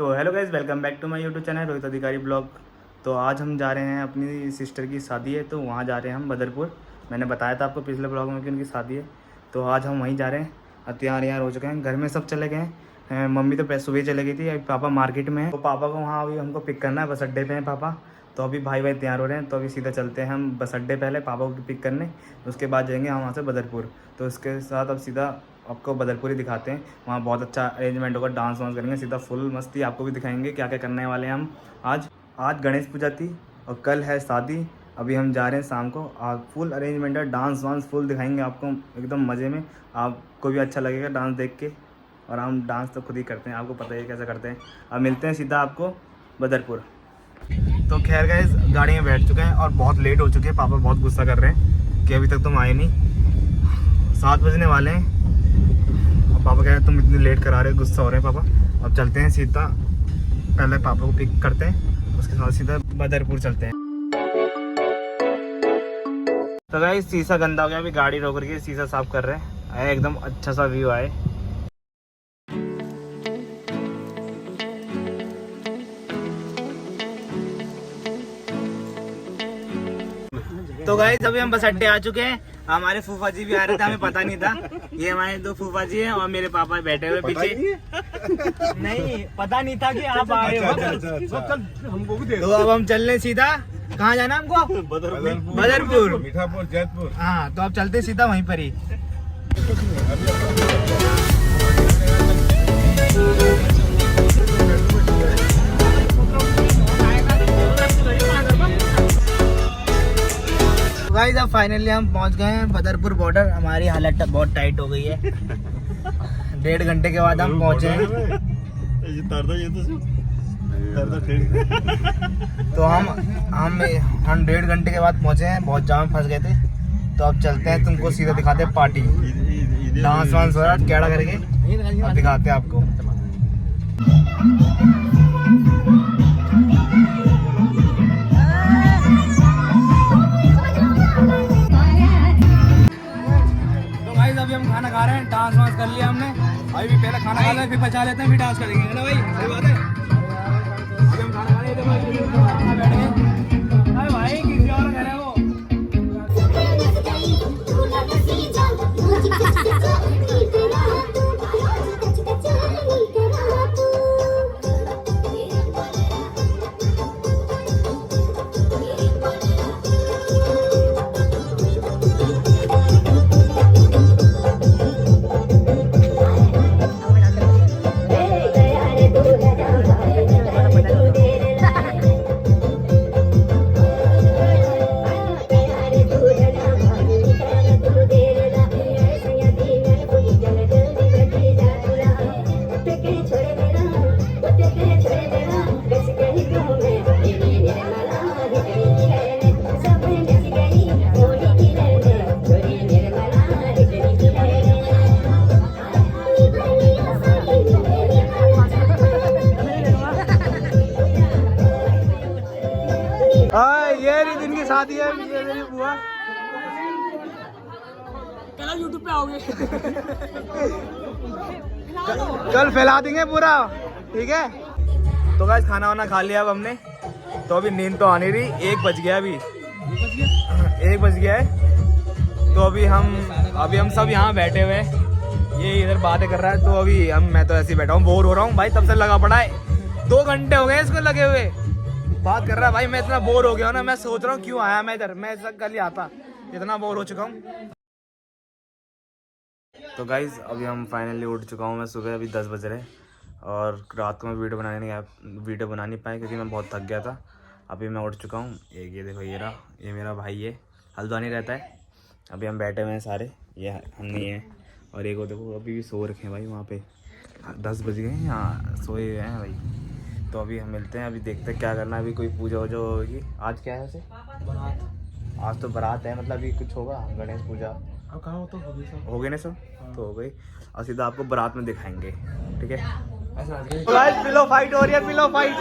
तो hello guys, welcome back to my YouTube channel Rohit Adhikari blog. तो आज हम जा रहे हैं, अपनी सिस्टर की शादी है तो वहाँ जा रहे हैं हम बदरपुर। मैंने बताया था आपको पिछले ब्लॉग में कि उनकी शादी है, तो आज हम वहीं जा रहे हैं। तैयार यार हो चुके हैं, घर में सब चले गए हैं। मम्मी तो सुबह चले गई थी, अभी पापा मार्केट में है, तो पापा को वहाँ अभी हमको पिक करना है, बस अड्डे पे हैं पापा। तो अभी भाई तैयार हो रहे हैं, तो अभी सीधा चलते हैं हम बस अड्डे, पहले पापा को पिक करने, उसके बाद जाएंगे हम वहाँ से बदरपुर। तो इसके साथ अब सीधा आपको बदरपुर ही दिखाते हैं। वहाँ बहुत अच्छा अरेंजमेंट होगा, डांस वांस करेंगे, सीधा फुल मस्ती। आपको भी दिखाएंगे क्या क्या करने वाले हैं हम। आज गणेश पूजा थी और कल है शादी। अभी हम जा रहे हैं शाम को, फुल अरेंजमेंट है, डांस वांस फुल दिखाएंगे आपको एकदम मज़े में। आपको भी अच्छा लगेगा डांस देख के, और हम डांस तो खुद ही करते हैं, आपको पता ही है कैसे करते हैं। अब मिलते हैं सीधा आपको बदरपुर। तो खैर गाइस, गाड़ी में बैठ चुके हैं और बहुत लेट हो चुके हैं। पापा बहुत गुस्सा कर रहे हैं कि अभी तक तुम आए नहीं, 7 बजने वाले हैं। और पापा कह रहे हैं तुम इतनी लेट करा रहे हो, गुस्सा हो रहे हैं पापा। अब चलते हैं सीधा, पहले पापा को पिक करते हैं, उसके साथ सीधा बदरपुर चलते हैं। तो गाइस, शीशा गंदा हो गया, अभी गाड़ी रोक करके शीशा साफ कर रहे हैं, एकदम अच्छा सा व्यू आए। तो गाइस, अभी हम बस अड्डे आ चुके हैं। हमारे फूफा जी भी आ रहे थे, हमें पता नहीं था। ये हमारे 2 फूफा जी हैं और मेरे पापा बैठे हुए पीछे। नहीं पता नहीं था कि आप आ रहे हो। हमको भी दे दो। तो अब हम चल रहे सीधा, कहाँ जाना हमको? बदरपुर, मीठापुर, जैतपुर। हाँ, तो अब चलते सीधा वहीं पर ही। गाइस, अब फाइनली हम पहुंच गए हैं बदरपुर बॉर्डर। हमारी हालत बहुत टाइट हो गई है। 1.5 घंटे के बाद हम पहुंचे हैं। तो हम 1.5 घंटे के बाद पहुंचे हैं, बहुत जाम फंस गए थे। तो अब चलते हैं, तुमको सीधा दिखाते हैं पार्टी, डांस वांस हो रहा है कैड़ा करके, अब दिखाते हैं आपको। अभी हम खाना खा रहे हैं, डांस वांस कर लिया हमने। अभी भी पहले खाना खा लें, फिर बचा लेते हैं, फिर डांस करेंगे, है ना भाई? सही बात है। अभी हम खाना खा रहे थे भाई, बैठ गए। अरे भाई, किसी और घर है वो। ये नहीं दिन की शादी है, ये मेरी बुआ। कल यूट्यूब पे आओगे। कल फैला देंगे पूरा, ठीक है। तो गाइस, खाना वाना खा लिया अब हमने, तो अभी नींद तो आनी रही। 1 बज गया, अभी 1 बज गया है। तो अभी हम सब यहाँ बैठे हुए हैं, ये इधर बातें कर रहा है। तो अभी मैं तो ऐसे ही बैठा हूँ, बोर हो रहा हूँ भाई, तब से लगा पड़ा है। 2 घंटे हो गए इसको लगे हुए, बात कर रहा है भाई। मैं इतना बोर हो गया हूँ ना, मैं सोच रहा हूँ क्यों आया मैं इधर, मैं ऐसा कल ही आता, इतना बोर हो चुका हूँ। तो गाइज, अभी हम फाइनली उठ चुका हूँ मैं। सुबह अभी 10 बज रहे और रात को मैं वीडियो बना नहीं पाया क्योंकि मैं बहुत थक गया था। अभी मैं उठ चुका हूँ। एक ये देखो, ये मेरा भाई है, हल्द्वानी रहता है। अभी हम बैठे हुए हैं सारे, ये हम नहीं हैं। और एक वो देखो, अभी भी सो रखे हैं भाई वहाँ पे, 10 बज गए हैं, यहाँ सोए हुए हैं भाई। तो अभी हम मिलते हैं, अभी देखते हैं क्या करना है। अभी कोई पूजा वूजा होगी। आज क्या है वैसे? आज तो बारात है, मतलब अभी कुछ होगा, गणेश पूजा। अब कहाँ हो? तो हो गए ना सब। तो हो गई, और सीधा आपको बारात में दिखाएंगे, ठीक है। पिलो फाइट हो रही है, पिलो फाइट।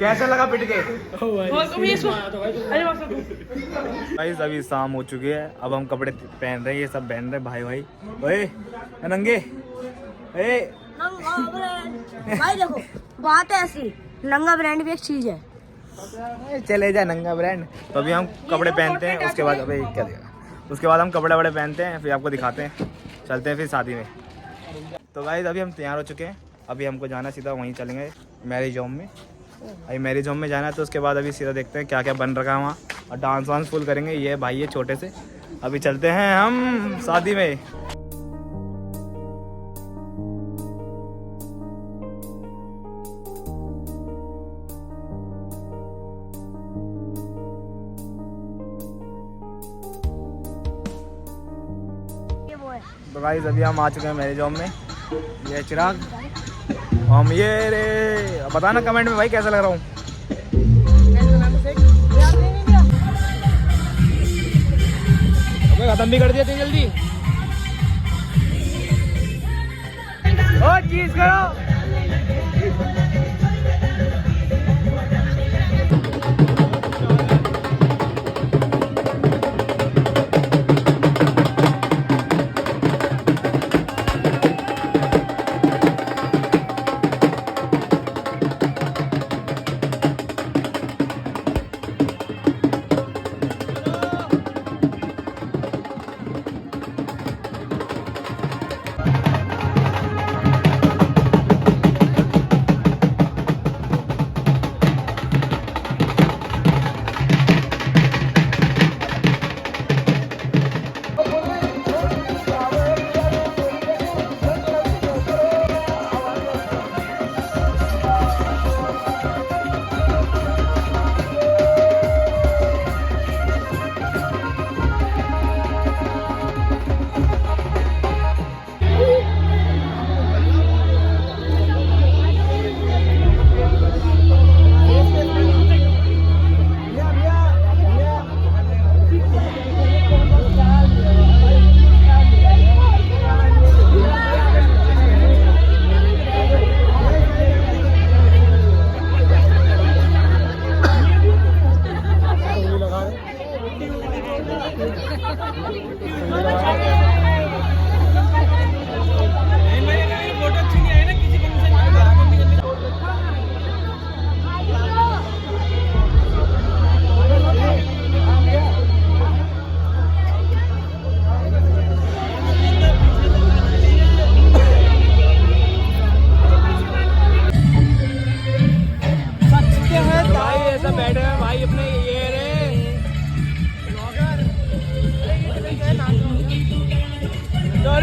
कैसा लगा पिट के? भाई अभी शाम हो चुकी है, अब हम कपड़े पहन रहे हैं, ये सब पहन रहे भाई भाई। ओए नंगे भाई देखो बात है ऐसी, नंगा ब्रांड भी एक चीज है। चले जा नंगा ब्रांड। तो अभी हम कपड़े पहनते हैं, उसके बाद अबे क्या देगा, उसके बाद हम कपड़े वपड़े पहनते हैं, फिर आपको दिखाते हैं, चलते हैं फिर शादी में। तो गाइस अभी हम तैयार हो चुके हैं, अभी हमको जाना सीधा वहीं चलेंगे मैरिज होम में। अभी मैरिज होम में जाना है, तो उसके बाद अभी सीधा देखते हैं क्या क्या बन रखा है वहाँ, और डांस वांस फुल करेंगे। ये भाई ये छोटे से, अभी चलते हैं हम शादी में। तो गाइस अभी हम आ चुके हैं मैरिज होम में। ये चिराग, हम ये रे, बताना कमेंट में भाई कैसा लग रहा हूँ। खत्म भी कर दिया जल्दी। ओ चीज करो।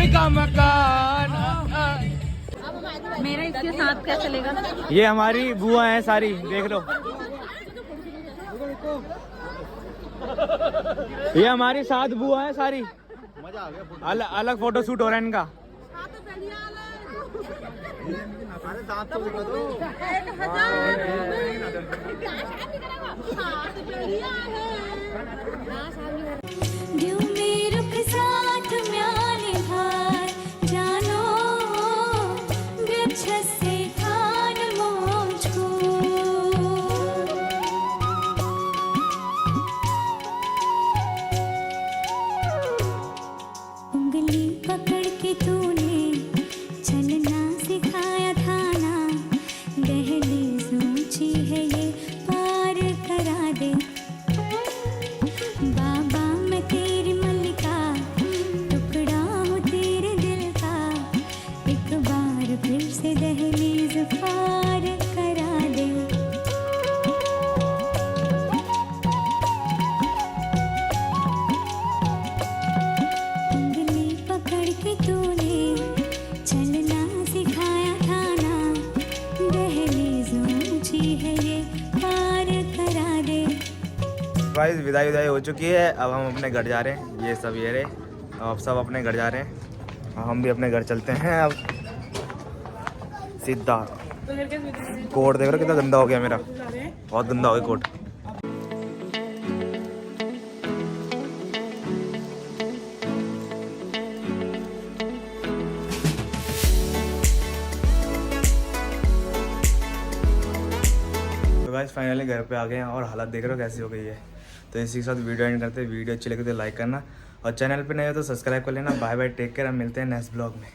का मकान। मेरा इसके साथ क्या चलेगा? ये हमारी बुआ है सारी, देख लो। ये हमारी सात बुआ है सारी। मजा आ गया। अलग फोटो शूट हो रहा है इनका। गाइस विदाई हो चुकी है, अब हम अपने घर जा रहे हैं। ये सब ये रहे, अब सब अपने घर जा रहे हैं। हम भी अपने घर चलते हैं अब सीधा। कोट देख रहे हो कितना गंदा हो गया मेरा, बहुत गंदा हो गया कोट। गाइस फाइनली घर पे आ गए हैं और हालत देख रहे हो कैसी हो गई है। तो इसी के साथ वीडियो एंड करते हैं। वीडियो अच्छी लगे तो लाइक करना और चैनल पे नए हो तो सब्सक्राइब कर लेना। बाय बाय, टेक केयर, हम मिलते हैं नेक्स्ट ब्लॉग में।